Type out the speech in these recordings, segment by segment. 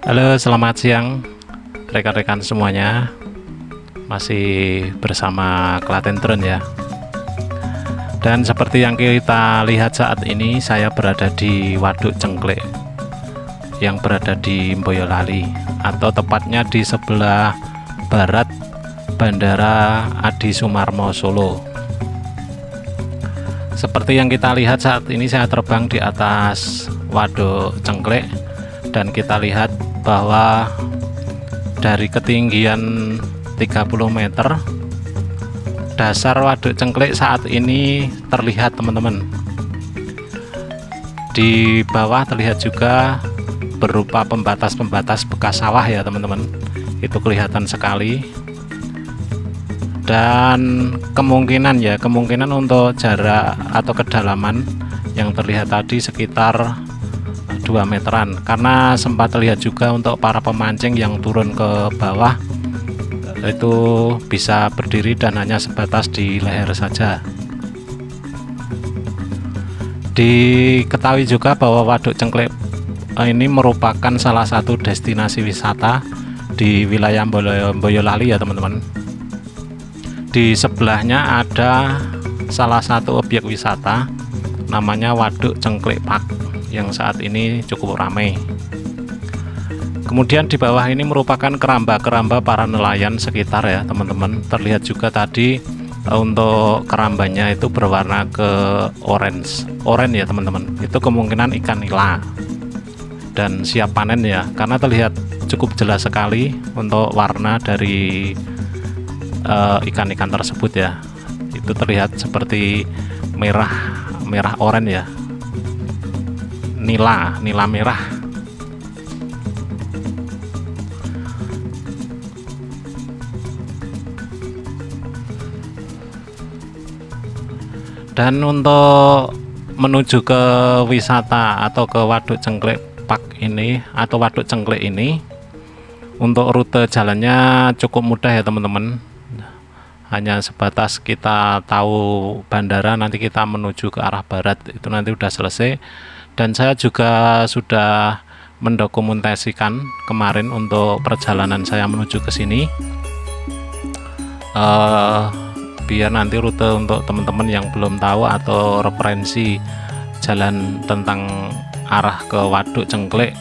Halo, selamat siang rekan-rekan semuanya. Masih bersama Klaten Drone ya. Dan seperti yang kita lihat saat ini, saya berada di Waduk Cengklek yang berada di Boyolali, atau tepatnya di sebelah barat Bandara Adi Sumarmo Solo. Seperti yang kita lihat saat ini, saya terbang di atas Waduk Cengklek, dan kita lihat bahwa dari ketinggian 30 meter dasar Waduk Cengklek saat ini terlihat, teman-teman. Di bawah terlihat juga berupa pembatas-pembatas bekas sawah ya, teman-teman. Itu kelihatan sekali. Dan kemungkinan untuk jarak atau kedalaman yang terlihat tadi sekitar 2 meteran, karena sempat terlihat juga untuk para pemancing yang turun ke bawah itu bisa berdiri dan hanya sebatas di leher saja. Diketahui juga bahwa Waduk Cengklek ini merupakan salah satu destinasi wisata di wilayah Boyolali ya, teman-teman. Di sebelahnya ada salah satu objek wisata namanya Waduk Cengklek Park yang saat ini cukup ramai. Kemudian di bawah ini merupakan keramba-keramba para nelayan sekitar ya, teman-teman. Terlihat juga tadi untuk kerambanya itu berwarna ke oranye ya, teman-teman. Itu kemungkinan ikan nila dan siap panen ya, karena terlihat cukup jelas sekali untuk warna dari ikan-ikan tersebut ya. Itu terlihat seperti merah oranye ya, nila merah. Dan untuk menuju ke wisata atau ke Waduk Cengklek Park ini atau Waduk Cengklek ini, untuk rute jalannya cukup mudah ya, teman-teman. Hanya sebatas kita tahu bandara, nanti kita menuju ke arah barat, itu nanti udah selesai. Dan saya juga sudah mendokumentasikan kemarin untuk perjalanan saya menuju ke sini, biar nanti rute untuk teman-teman yang belum tahu atau referensi jalan tentang arah ke Waduk Cengklek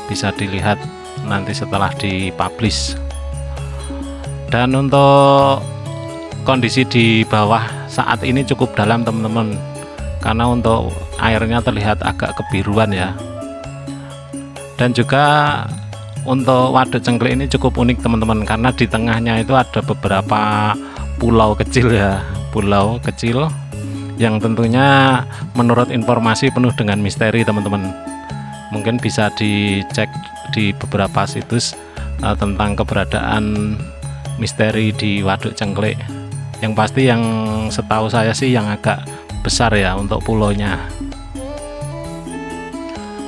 bisa dilihat nanti setelah dipublish. Dan untuk kondisi di bawah saat ini cukup dalam, teman-teman, karena untuk airnya terlihat agak kebiruan ya. Dan juga untuk Waduk Cengklek ini cukup unik, teman-teman, karena di tengahnya itu ada beberapa pulau kecil ya, pulau kecil yang tentunya menurut informasi penuh dengan misteri, teman-teman. Mungkin bisa dicek di beberapa situs tentang keberadaan misteri di Waduk Cengklek. Yang pasti yang setahu saya sih yang agak besar ya untuk pulaunya.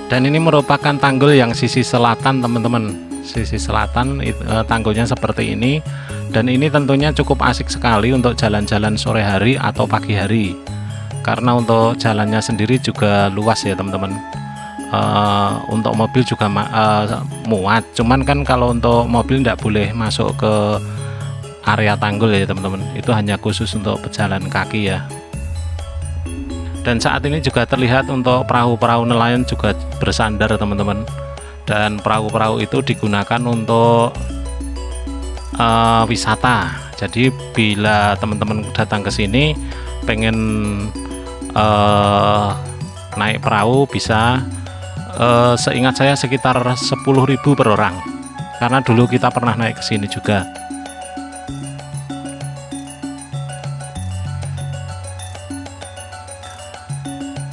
Dan ini merupakan tanggul yang sisi selatan, teman-teman. Sisi selatan tanggulnya seperti ini. Dan ini tentunya cukup asik sekali untuk jalan-jalan sore hari atau pagi hari, karena untuk jalannya sendiri juga luas ya, teman-teman. Untuk mobil juga muat, cuman kan kalau untuk mobil tidak boleh masuk ke area tanggul ya, teman-teman. Itu hanya khusus untuk pejalan kaki ya. Dan saat ini juga terlihat untuk perahu-perahu nelayan juga bersandar, teman-teman. Dan perahu-perahu itu digunakan untuk wisata. Jadi bila teman-teman datang ke sini pengen naik perahu, bisa seingat saya sekitar 10.000 per orang, karena dulu kita pernah naik ke sini juga.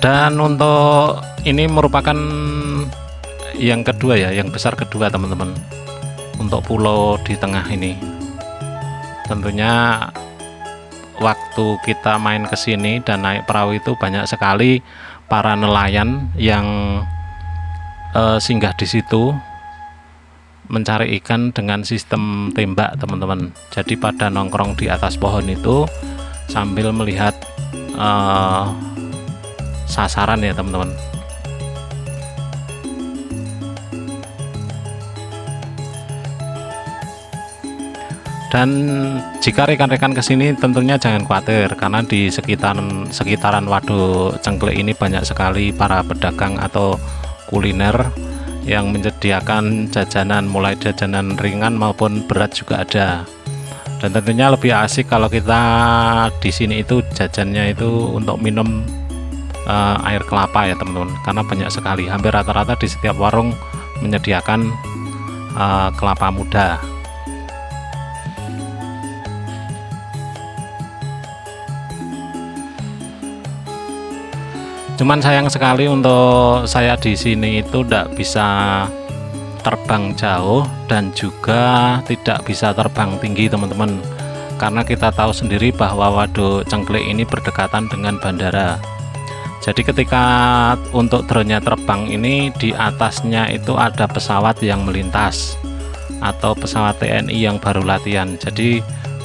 Dan untuk ini merupakan yang kedua ya, yang besar kedua, teman-teman, untuk pulau di tengah ini. Tentunya waktu kita main ke sini dan naik perahu itu banyak sekali para nelayan yang singgah di situ mencari ikan dengan sistem tembak, teman-teman. Jadi pada nongkrong di atas pohon itu sambil melihat sasaran ya, teman-teman. Dan jika rekan-rekan kesini tentunya jangan khawatir, karena di sekitaran Waduk Cengklek ini banyak sekali para pedagang atau kuliner yang menyediakan jajanan, mulai jajanan ringan maupun berat juga ada. Dan tentunya lebih asik kalau kita di sini itu jajannya itu untuk minum air kelapa ya teman-teman, karena banyak sekali, hampir rata-rata di setiap warung menyediakan kelapa muda. Cuman sayang sekali untuk saya di sini itu tidak bisa terbang jauh dan juga tidak bisa terbang tinggi teman-teman, karena kita tahu sendiri bahwa Waduk Cengklek ini berdekatan dengan bandara. Jadi ketika untuk drone-nya terbang ini, di atasnya itu ada pesawat yang melintas atau pesawat TNI yang baru latihan. Jadi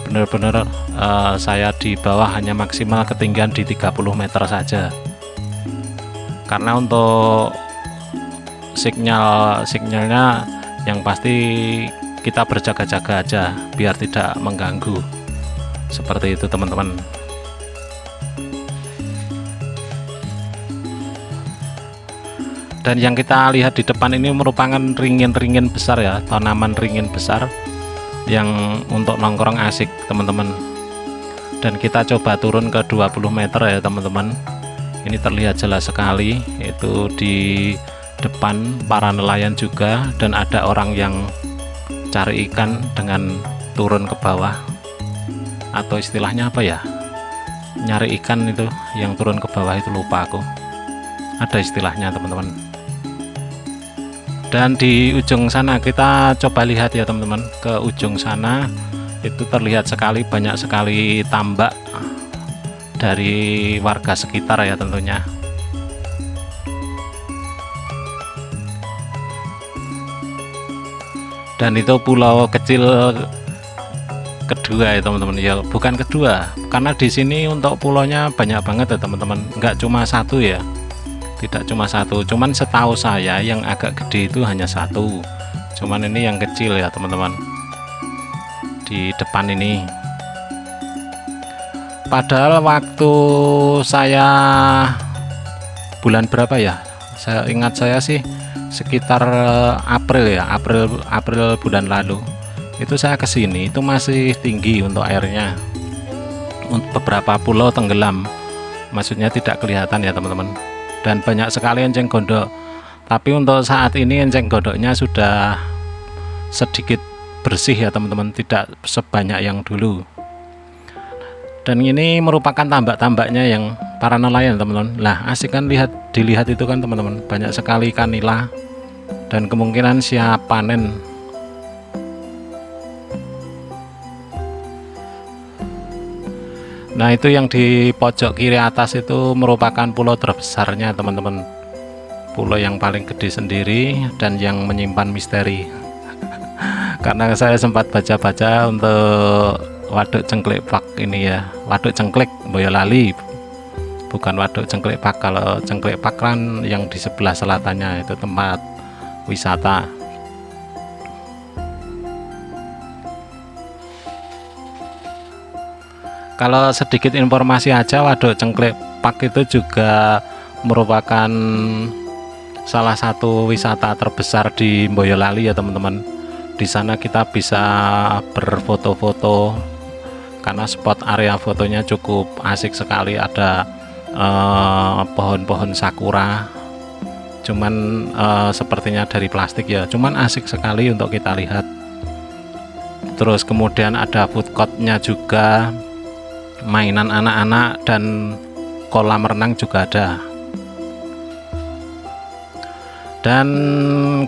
benar-benar saya di bawah hanya maksimal ketinggian di 30 meter saja. Karena untuk sinyalnya yang pasti kita berjaga-jaga aja biar tidak mengganggu, seperti itu teman-teman. Dan yang kita lihat di depan ini merupakan ringin-ringin besar ya, tanaman ringin besar yang untuk nongkrong asik teman-teman. Dan kita coba turun ke 20 meter ya teman-teman. Ini terlihat jelas sekali, itu di depan para nelayan juga, dan ada orang yang cari ikan dengan turun ke bawah, atau istilahnya apa ya, nyari ikan itu yang turun ke bawah itu, lupa aku, ada istilahnya teman-teman. Dan di ujung sana kita coba lihat ya teman-teman, ke ujung sana itu terlihat sekali, banyak sekali tambak dari warga sekitar ya tentunya. Dan itu pulau kecil kedua ya teman-teman, ya bukan kedua, karena di sini untuk pulaunya banyak banget ya teman-teman, nggak cuma satu ya, tidak cuma satu, cuman setahu saya yang agak gede itu hanya satu, cuman ini yang kecil ya teman-teman di depan ini. Padahal waktu saya bulan berapa ya, saya ingat saya sih sekitar April ya, April bulan lalu itu saya kesini itu masih tinggi untuk airnya. Untuk beberapa pulau tenggelam, maksudnya tidak kelihatan ya teman-teman. Dan banyak sekali enceng gondok, tapi untuk saat ini enceng gondoknya sudah sedikit bersih ya teman-teman, tidak sebanyak yang dulu. Dan ini merupakan tambak-tambaknya yang para nelayan teman-teman. Lah asik kan, dilihat itu kan teman-teman, banyak sekali ikan nila dan kemungkinan siap panen. Nah itu yang di pojok kiri atas itu merupakan pulau terbesarnya teman-teman, pulau yang paling gede sendiri dan yang menyimpan misteri. Karena saya sempat baca-baca untuk Waduk Cengklek Park ini ya, Waduk Cengklek Boyolali, bukan Waduk Cengklek Park. Kalau Cengklek Park kan yang di sebelah selatannya, itu tempat wisata. Kalau sedikit informasi aja, Waduk Cengklek Park itu juga merupakan salah satu wisata terbesar di Boyolali ya teman-teman. Di sana kita bisa berfoto-foto, karena spot area fotonya cukup asik sekali, ada pohon-pohon sakura, cuman sepertinya dari plastik ya, cuman asik sekali untuk kita lihat. Terus kemudian ada food courtnya juga, mainan anak-anak dan kolam renang juga ada. Dan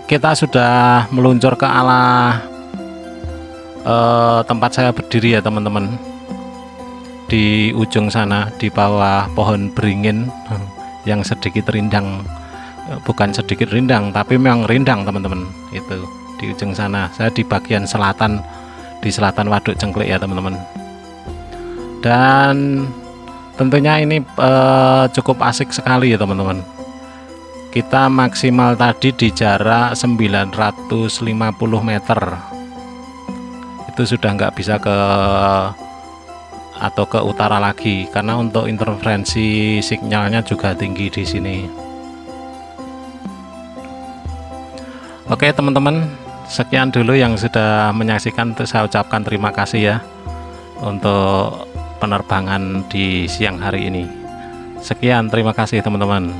kita sudah meluncur ke arah tempat saya berdiri ya teman-teman, di ujung sana, di bawah pohon beringin yang sedikit rindang, bukan sedikit rindang tapi memang rindang teman-teman. Itu di ujung sana, saya di bagian selatan, di selatan Waduk Cengklek ya teman-teman. Dan tentunya ini cukup asik sekali ya teman-teman. Kita maksimal tadi di jarak 950 meter itu sudah nggak bisa ke atau ke utara lagi, karena untuk interferensi sinyalnya juga tinggi di sini. Oke teman-teman, sekian dulu yang sudah menyaksikan. Saya ucapkan terima kasih ya untuk penerbangan di siang hari ini. Sekian, terima kasih teman-teman.